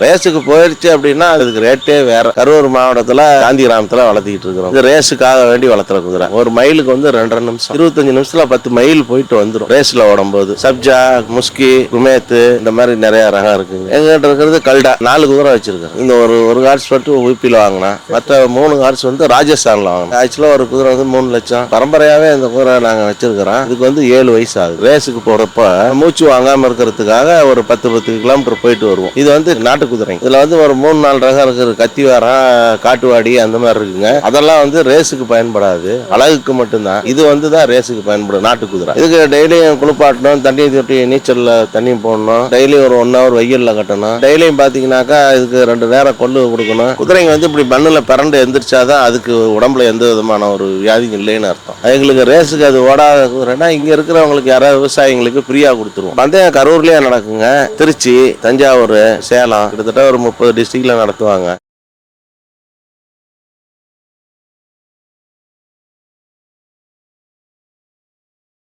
ரேஸுக்கு போயிருச்சு அப்படின்னா அதுக்கு ரேட்டே வேற. கரூர் மாவட்டத்தில் காந்தி கிராமத்தில் வளர்த்திக்கிட்டு இருக்கிறோம். இது ரேஸுக்காக வேண்டி வளர்த்துற குதிரை. ஒரு மைலுக்கு வந்து 2.5 நிமிஷம், 25 நிமிஷத்துல 10 மைல் போயிட்டு வந்துடும் ரேஸ்ல ஓடும்போது. சப்ஜா, முஸ்கி, குமேத்து இந்த மாதிரி நிறைய ரகம் இருக்குங்க. எங்கிட்ட இருக்கிறது கல்டா. 4 குதிரை வச்சிருக்கேன். இந்த ஒரு ஹார்ஸ் மட்டும் ஊப்பியில் வாங்கினா, மற்ற 3 ஹார்ஸ் வந்து ராஜஸ்தான்ல வாங்கினேன். ஆக்சுவலா ஒரு குதிரை வந்து 3 லட்சம். பரம்பரையாவே இந்த குதிரை நாங்க வச்சிருக்கிறோம். இதுக்கு வந்து 7 வயசு ஆகுது. ரேஸுக்கு போறப்ப மூச்சு வாங்காம இருக்கிறதுக்காக ஒரு 10 கிலோமீட்டர் போயிட்டு வருவோம். இது வந்து நாட்டு குதிரை. இதுல வந்து ஒரு 3-4 ரகம் இருக்குது. கத்திவாரம், காட்டுவாடி அந்த மாதிரி இருக்குங்க. அதெல்லாம் வந்து ரேஸுக்கு பயன்படாது, அழகுக்கு மட்டும்தான். இது வந்து தான் ரேஸுக்கு பயன்படும், நாட்டு குதிரை. இதுக்கு டெய்லியும் குளிப்பாட்டணும், தண்ணி தொட்டி, நீச்சல்ல தண்ணி போடணும், டெய்லி ஒரு 1 hour வெயில்ல கட்டணும். டெய்லியும் பாத்தீங்கன்னாக்கா இதுக்கு 2 நேரம் கொள்ளு கொடுக்கணும். குதிரைங்க வந்து இப்படி மண்ணுல பிறண்டு எந்திரிச்சாதான் அதுக்கு உடம்புல எந்த விதமான ஒரு வியாதியும் இல்லைன்னு அர்த்தம். எங்களுக்கு ரேஸுக்கு அது ஓடாத குதிரைனா இங்க இருக்கிறவங்களுக்கு யாராவது விவசாயிகளுக்கு ஃப்ரீயா கொடுத்துருவோம். பந்தயம் கரூர்லயே நடக்குங்க. திருச்சி, தஞ்சாவூர், சேலம், கிட்டத்தட்ட ஒரு 30 டிஸ்ட்ரிக்ட்ல நடத்துவாங்க.